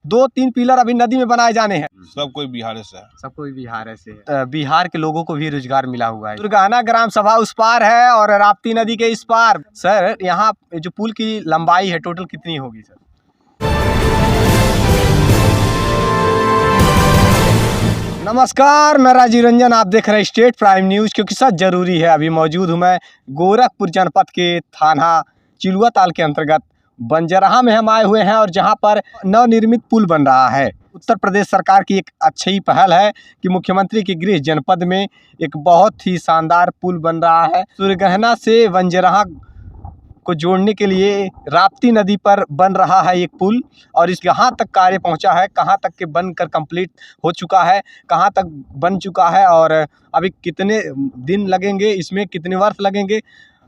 2-3 pillar अभी नदी में बनाए जाने हैं। सब कोई बिहार से है। सब कोई बिहार से है। बिहार के लोगों को भी रोजगार मिला हुआ है। सुरगहना ग्राम सभा उस पार है और राप्ती नदी के इस पार। सर यहाँ जो पुल की लंबाई है टोटल कितनी होगी सर? नमस्कार, मैं राजीव रंजन, आप देख रहे हैं स्टेट प्राइम न्यूज। क्योंकि सच जरूरी है। अभी मौजूद हूँ मैं गोरखपुर जनपद के थाना चिलुआ ताल के अंतर्गत बंजरहा में हम आए हुए हैं और जहां पर नवनिर्मित पुल बन रहा है। उत्तर प्रदेश सरकार की एक अच्छी पहल है कि मुख्यमंत्री के गृह जनपद में एक बहुत ही शानदार पुल बन रहा है। सुरगहना से बंजरहा को जोड़ने के लिए राप्ती नदी पर बन रहा है एक पुल और इस यहाँ तक कार्य पहुंचा है, कहाँ तक के बनकर कंप्लीट हो चुका है, कहाँ तक बन चुका है और अभी कितने दिन लगेंगे, इसमें कितने वर्ष लगेंगे,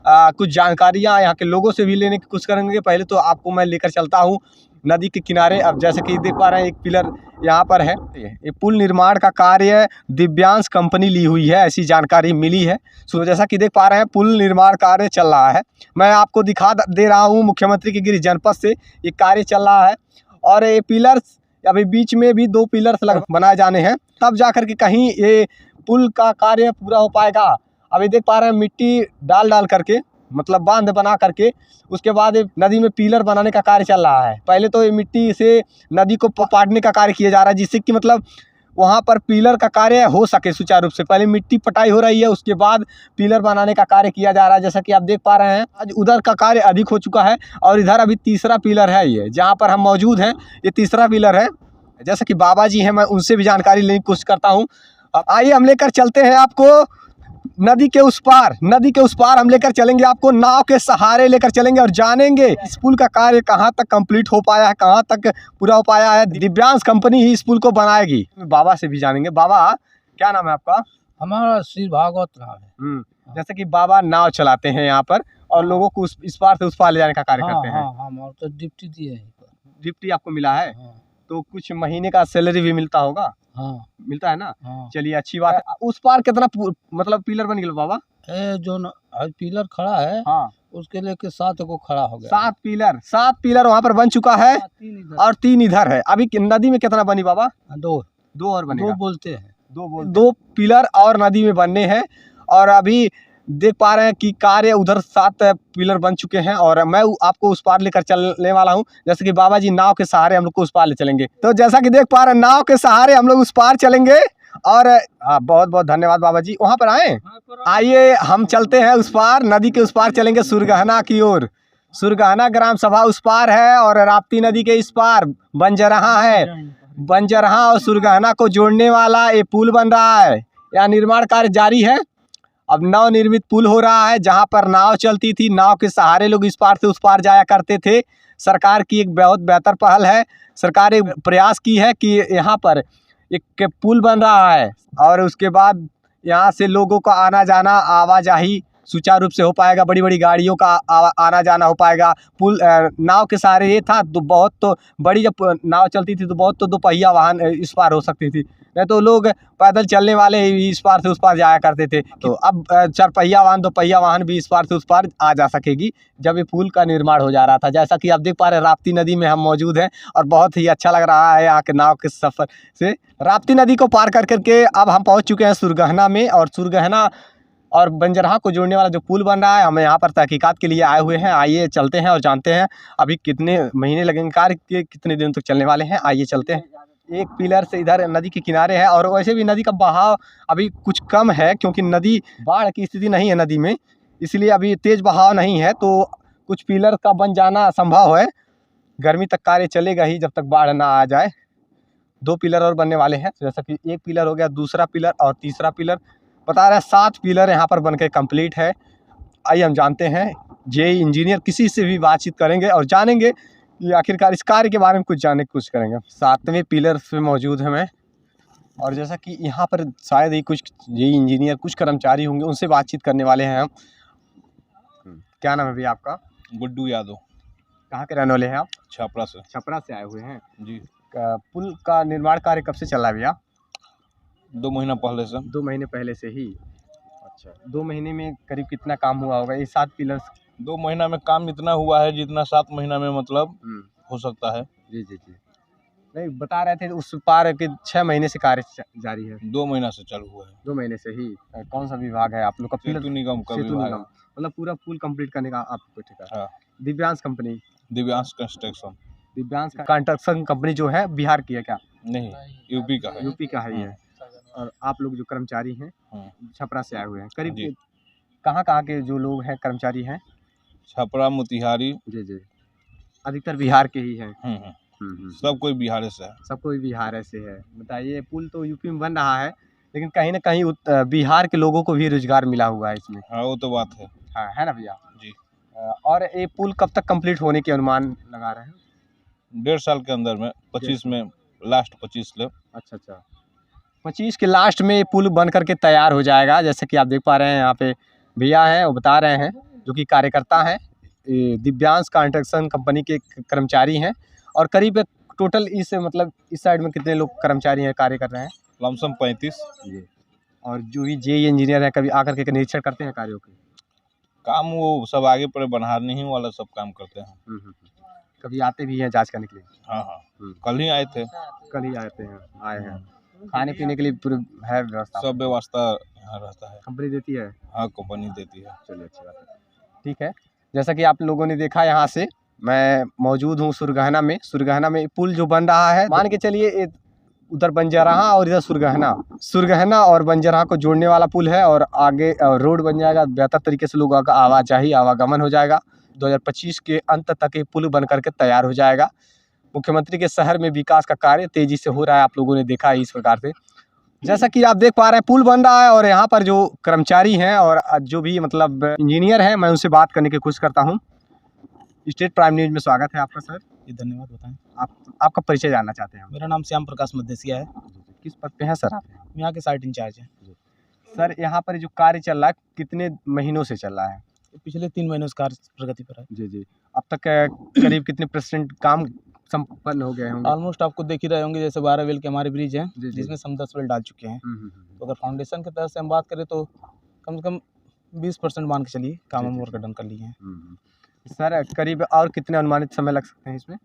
कुछ जानकारियाँ यहाँ के लोगों से भी लेने की कोशिश करेंगे। पहले तो आपको मैं लेकर चलता हूँ नदी के किनारे। अब जैसे कि देख पा रहे हैं एक पिलर यहाँ पर है। ये पुल निर्माण का कार्य दिव्यांश कंपनी ली हुई है, ऐसी जानकारी मिली है। सो जैसा कि देख पा रहे हैं पुल निर्माण कार्य चल रहा है। मैं आपको दिखा दे रहा हूँ मुख्यमंत्री के गृह जनपद से ये कार्य चल रहा है और ये पिलर्स अभी बीच में भी 2 पिलर्स बनाए जाने हैं, तब जाकर के कहीं ये पुल का कार्य पूरा हो पाएगा। अभी देख पा रहे हैं मिट्टी डाल करके, मतलब बांध बना करके, उसके बाद नदी में पिलर बनाने का कार्य चल रहा है। पहले तो ये मिट्टी से नदी को पाटने का कार्य किया जा रहा है, जिससे कि मतलब वहाँ पर पिलर का कार्य हो सके सुचारू रूप से। पहले मिट्टी पटाई हो रही है, उसके बाद पिलर बनाने का कार्य किया जा रहा है। जैसा कि आप देख पा रहे हैं आज उधर का कार्य अधिक हो चुका है और इधर अभी तीसरा पिलर है। ये जहाँ पर हम मौजूद हैं ये तीसरा पिलर है। जैसा कि बाबा जी हैं, मैं उनसे भी जानकारी लेने की कोशिश करता हूँ। आइए हम लेकर चलते हैं आपको नदी के उस पार हम लेकर चलेंगे आपको, नाव के सहारे लेकर चलेंगे और जानेंगे इस पुल का कार्य कहाँ तक कंप्लीट हो पाया है, कहाँ तक पूरा हो पाया है। दिव्यांश कंपनी ही इस पुल को बनाएगी। बाबा से भी जानेंगे। बाबा क्या नाम है आपका? हमारा श्री भागवत नाम है। जैसे कि बाबा नाव चलाते हैं यहाँ पर और लोगों को इस पार से उस पार ले जाने का कार्य करते हैं। हाँ, तो डिप्टी दिए हैं। डिप्टी आपको मिला है? तो कुछ महीने का सैलरी भी मिलता होगा? हाँ, मिलता है ना। हाँ। चलिए अच्छी बात है। उस पार कितना मतलब पिलर बन गया बाबा? जो पिलर खड़ा है, हाँ, उसके लेके 7 को खड़ा हो गया। 7 पिलर वहाँ पर बन चुका है 3 और 3 इधर है। अभी नदी में कितना बनी बाबा? 2 और बनेगा। 2 बोलते हैं। 2 पिलर और नदी में बनने हैं और अभी देख पा रहे हैं कि कार्य उधर 7 पिलर बन चुके हैं और मैं आपको उस पार लेकर चलने वाला हूं। जैसे कि बाबा जी नाव के सहारे हम लोग को उस पार ले चलेंगे। तो जैसा कि देख पा रहे हैं नाव के सहारे हम लोग उस पार चलेंगे और बहुत बहुत धन्यवाद बाबा जी। वहां पर आए, आइए हम चलते हैं उस पार, नदी के उस पार चलेंगे सुरगहना की ओर। सुरगहना ग्राम सभा उस पार है और राप्ती नदी के इस पार बंजरहा है। बंजरहा और सुरगहना को जोड़ने वाला ये पुल बन रहा है। यहाँ निर्माण कार्य जारी है। अब नवनिर्मित पुल हो रहा है जहाँ पर नाव चलती थी, नाव के सहारे लोग इस पार से उस पार जाया करते थे। सरकार की एक बहुत बेहतर पहल है। सरकार एक प्रयास की है कि यहाँ पर एक पुल बन रहा है और उसके बाद यहाँ से लोगों का आना जाना, आवाजाही सुचारू रूप से हो पाएगा। बड़ी बड़ी गाड़ियों का आना जाना हो पाएगा। पुल नाव के सहारे ये था तो बहुत, तो बड़ी जब नाव चलती थी तो बहुत तो 2 पहिया वाहन इस पार हो सकती थी, नहीं तो लोग पैदल चलने वाले इस पार से उस पार जाया करते थे। तो अब 4 पहिया वाहन 2 पहिया वाहन भी इस पार से उस पार आ जा सकेगी जब ये पुल का निर्माण हो जा रहा था। जैसा कि आप देख पा रहे हैं राप्ती नदी में हम मौजूद हैं और बहुत ही अच्छा लग रहा है यहाँ के नाव के सफर से। राप्ती नदी को पार कर करके अब हम पहुँच चुके हैं सुरगहना में और सुरगहना और बंजरहा को जोड़ने वाला जो पुल बन रहा है, हम यहाँ पर तहकीकात के लिए आए हुए हैं। आइए चलते हैं और जानते हैं अभी कितने महीने लगेंगे, कार्य के कितने दिन तक चलने वाले हैं। आइए चलते हैं। एक पिलर से इधर नदी के किनारे है और वैसे भी नदी का बहाव अभी कुछ कम है क्योंकि नदी बाढ़ की स्थिति नहीं है नदी में, इसलिए अभी तेज बहाव नहीं है। तो कुछ पिलर का बन जाना संभव है। गर्मी तक कार्य चलेगा ही जब तक बाढ़ ना आ जाए। 2 पिलर और बनने वाले हैं। जैसा कि एक पिलर हो गया, दूसरा पिलर और तीसरा पिलर, बता रहा है 7 पिलर यहाँ पर बनकर कंप्लीट है। आइए हम जानते हैं, जेई इंजीनियर किसी से भी बातचीत करेंगे और जानेंगे कि आखिरकार इस कार्य के बारे में कुछ जानने की कोशिश करेंगे। 7वें पिलर पे मौजूद है मैं और जैसा कि यहाँ पर शायद ही कुछ जेई इंजीनियर, कुछ कर्मचारी होंगे, उनसे बातचीत करने वाले हैं हम। क्या नाम है भैया आपका? गुड्डू यादव। कहाँ के रहने वाले हैं आप? छपरा से। छपरा से आए हुए हैं जी। पुल का निर्माण कार्य कब से चल रहा है भैया? 2 महीना पहले से। 2 महीने पहले से ही। अच्छा, 2 महीने में करीब कितना काम हुआ होगा ये 7 पिलर्स? 2 महीना में काम इतना हुआ है जितना 7 महीना में मतलब हो सकता है। जी जी जी। नहीं बता रहे थे उस पार के 6 महीने से कार्य जारी है। 2 महीना से चालू हुआ है। 2 महीने से ही। कौन सा विभाग है आप लोग का? सेतु निगम का सेतु विभाग निगम, है। मतलब पूरा पुल कंप्लीट करने का आपको ठेका। हाँ। Divyansh company, Divyansh construction Divyansh construction company जो है बिहार की है क्या? नहीं, यूपी का है। यूपी का है ये। और आप लोग जो कर्मचारी हैं छपरा से आए हुए हैं, करीब जी। कहाँ के जो लोग हैं कर्मचारी हैं? छपरा, मोतिहारी। जी जी, अधिकतर बिहार के ही हैं। सब कोई बिहार से है। सब कोई बिहार से है। बताइए, पुल तो यूपी में बन रहा है लेकिन कहीं ना कहीं बिहार के लोगों को भी रोजगार मिला हुआ है इसमें। हाँ, वो तो बात है। हाँ, है ना भैया जी। और ये पुल कब तक कंप्लीट होने के अनुमान लगा रहे हैं? 1.5 साल के अंदर में, 25 में, लास्ट 25 ले। अच्छा अच्छा, 25 के लास्ट में ये पुल बन करके तैयार हो जाएगा। जैसे कि आप देख पा रहे हैं यहाँ पे भैया हैं, वो बता रहे हैं, जो कि कार्यकर्ता हैं, दिव्यांश कंस्ट्रक्शन कंपनी के कर्मचारी हैं। और करीब टोटल इस मतलब इस साइड में कितने लोग कर्मचारी हैं, कार्य कर रहे हैं? लमसम 35। और जो भी जेई इंजीनियर है, कभी आकर के निरीक्षण करते हैं कार्यों के? काम वो सब आगे पड़े बनहारनी ही वाला सब काम करते हैं। कभी आते भी हैं जांच करने के लिए? हाँ हाँ, कल ही आए थे। कल ही आए हैं। खाने पीने के लिए पूरी है व्यवस्था? सब व्यवस्था यहाँ रहता है। कंपनी देती है? हाँ, कंपनी देती है। चलिए, अच्छी बात है। ठीक है, जैसा कि आप लोगों ने देखा, यहाँ से मैं मौजूद हूँ सुरगहना में पुल जो बन रहा है, मान के चलिए उधर बंजरहा और इधर सुरगहना और बंजरहा को जोड़ने वाला पुल है। और आगे रोड बन जाएगा, बेहतर तरीके से लोगों का आवागमन हो जाएगा। 2025 के अंत तक ये पुल बन करके तैयार हो जाएगा। मुख्यमंत्री के शहर में विकास का कार्य तेजी से हो रहा है, आप लोगों ने देखा है इस प्रकार से। जैसा कि आप देख पा रहे हैं, पुल बन रहा है और यहाँ पर जो कर्मचारी हैं और जो भी मतलब इंजीनियर हैं, मैं उनसे बात करने की कोशिश करता हूँ। स्टेट प्राइम न्यूज में स्वागत है आपका सर। जी धन्यवाद। बताएं, आपका परिचय जानना चाहते हैं हम। मेरा नाम श्याम प्रकाश मदेसिया है। किस पद पे हैं सर आप? यहाँ के साइट इंचार्ज हैं। सर, यहाँ पर जो कार्य चल रहा है कितने महीनों से चल रहा है? पिछले 3 महीनों से कार्य प्रगति पर है। जी जी, अब तक करीब कितने % काम संपन्न हो गए होंगे? ऑलमोस्ट आपको देख ही रहे होंगे, जैसे 12 वेल के हमारे ब्रिज हैं, जी। जिसमें हम 10 वेल डाल चुके हैं। तो अगर फाउंडेशन के तरफ से हम बात करें तो कम से कम 20% मान के चलिए काम हम वर्क डन कर लिए हैं। सर, करीब और कितने अनुमानित समय लग सकते हैं इसमें?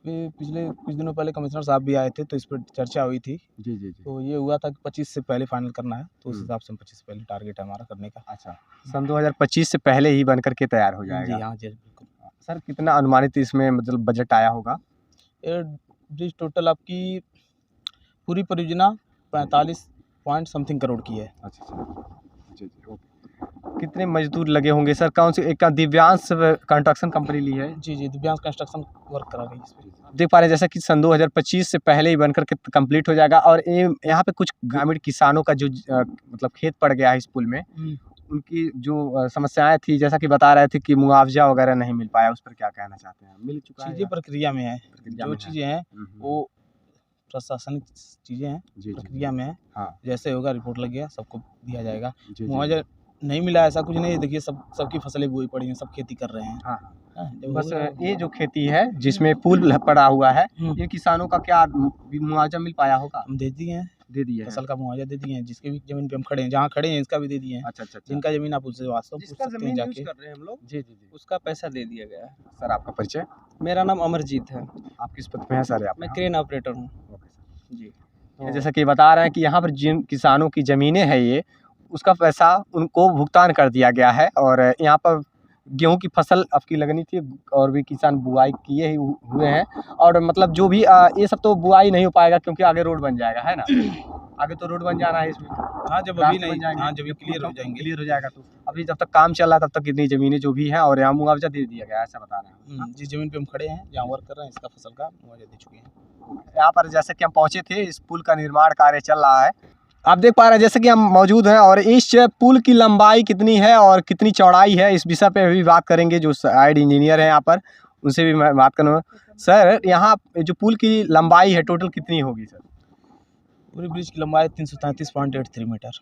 पिछले कुछ दिनों पहले कमिश्नर साहब भी आए थे, तो इस पर चर्चा हुई थी। जी। तो ये हुआ था कि 25 से पहले फाइनल करना है, तो उस हिसाब से हम 25 से पहले टारगेट है हमारा करने का। अच्छा, सन 2025 से पहले ही बन करके तैयार हो जाएगा? जी हाँ जी, बिल्कुल। सर, कितना अनुमानित इसमें मतलब बजट आया होगा? ये ब्रिज टोटल आपकी पूरी परियोजना 45 पॉइंट समथिंग करोड़ की है। अच्छा, जी ओके। कितने मजदूर लगे होंगे सर? कौन सी एक दिव्यांश कंस्ट्रक्शन कंपनी ली है? जी, दिव्यांश कंस्ट्रक्शन वर्क करा रही है इस पर। देख पा रहे हैं जैसा कि सन 2025 से पहले ही बनकर के कंप्लीट हो जाएगा। और यहाँ पे कुछ ग्रामीण किसानों का जो मतलब खेत पड़ गया है इस पुल में, उनकी जो समस्याएं थी, जैसा कि बता रहे थे कि मुआवजा वगैरह नहीं मिल पाया, उस पर क्या कहना चाहते हैं? मिल चुका है? चीज़ें प्रक्रिया में है, जो चीज़ें हैं वो प्रशासनिक चीज़ें हैं, प्रक्रिया में है। हाँ, जैसे होगा रिपोर्ट लग गया, सबको दिया जाएगा। मुआवजा नहीं मिला ऐसा कुछ नहीं, देखिए सबकी फसलें बोई पड़ी हैं, सब खेती कर रहे हैं। हाँ, बस ये जो खेती है जिसमें पुल पड़ा हुआ है, ये किसानों का क्या मुआवजा मिल पाया होगा? हम दे दिए हैं, फसल का मुआवजा दे दिए हैं। जिसके भी जमीन पे हम खड़े हैं, जहाँ खड़े हैं, इसका भी दे दिए हैं। अच्छा। जिनका जमीन आप उससे वास्तव पूछ सकते हैं जाके, कर रहे हैं हम लोग। जी, उसका पैसा दे दिया गया है। सर, आपका परिचय? मेरा नाम अमरजीत है। आप किस पद पे हैं सर? मैं क्रेन ऑपरेटर हूँ। जी। जैसा कि बता रहे हैं कि यहाँ पर जिन किसानों की ज़मीनें हैं, ये उसका पैसा उनको भुगतान कर दिया गया है। और यहाँ पर गेहूं की फसल आपकी लगनी थी और भी किसान बुआई किए हुए हैं। और मतलब जो भी ये सब तो बुआई नहीं हो पाएगा क्योंकि आगे रोड बन जाएगा, है ना? आगे तो रोड बन जाना है इसमें। हाँ, जब अभी नहीं, हाँ जब क्लियर हो जाएगा तो अभी जब तक काम चल रहा है तब तक कितनी ज़मीनें जो भी हैं और यहाँ मुआवजा दे दिया गया है, ऐसा बता रहे हैं। जिस जमीन पे हम खड़े हैं, जहाँ वर्क कर रहे हैं, इसका फसल का मुआवजा दे चुके हैं। यहाँ पर जैसे कि हम पहुँचे थे, इस पुल का निर्माण कार्य चल रहा है, आप देख पा रहे हैं जैसे कि हम मौजूद हैं। और इस पुल की लंबाई कितनी है और कितनी चौड़ाई है, इस विषय पे भी बात करेंगे। जो साइड इंजीनियर हैं यहाँ पर, उनसे भी मैं बात करूँगा। सर, यहाँ जो पुल की लंबाई है टोटल कितनी होगी सर? पूरी ब्रिज की लंबाई 333.83 मीटर।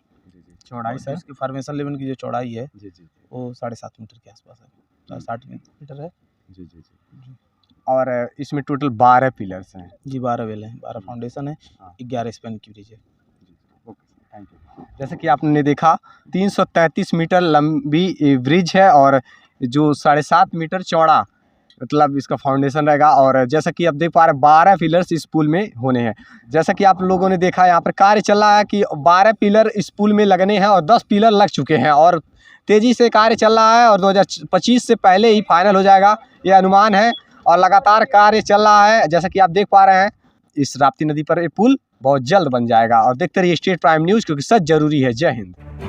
चौड़ाई सर? इसकी फॉर्मेशन लेवल की जो चौड़ाई है जी वो 7.5 मीटर के आसपास है, 60 मीटर है। जी। और इसमें टोटल 12 पिलर्स हैं? जी, 12 वेल हैं, 12 फाउंडेशन है, 11 स्पैन की ब्रिज है। Thank you. जैसे कि आपने देखा, 333 मीटर लंबी ब्रिज है और जो 7.5 मीटर चौड़ा मतलब इसका फाउंडेशन रहेगा। और जैसा कि आप देख पा रहे हैं 12 पिलर्स इस पुल में होने हैं। जैसा कि आप लोगों ने देखा यहाँ पर कार्य चल रहा है कि 12 पिलर इस पुल में लगने हैं और 10 पिलर लग चुके हैं और तेज़ी से कार्य चल रहा है और 2025 से पहले ही फाइनल हो जाएगा, ये अनुमान है। और लगातार कार्य चल रहा है। जैसा कि आप देख पा रहे हैं इस राप्ती नदी पर ये पुल बहुत जल्द बन जाएगा। और देखते रहिए स्टेट प्राइम न्यूज़, क्योंकि सच जरूरी है। जय हिंद।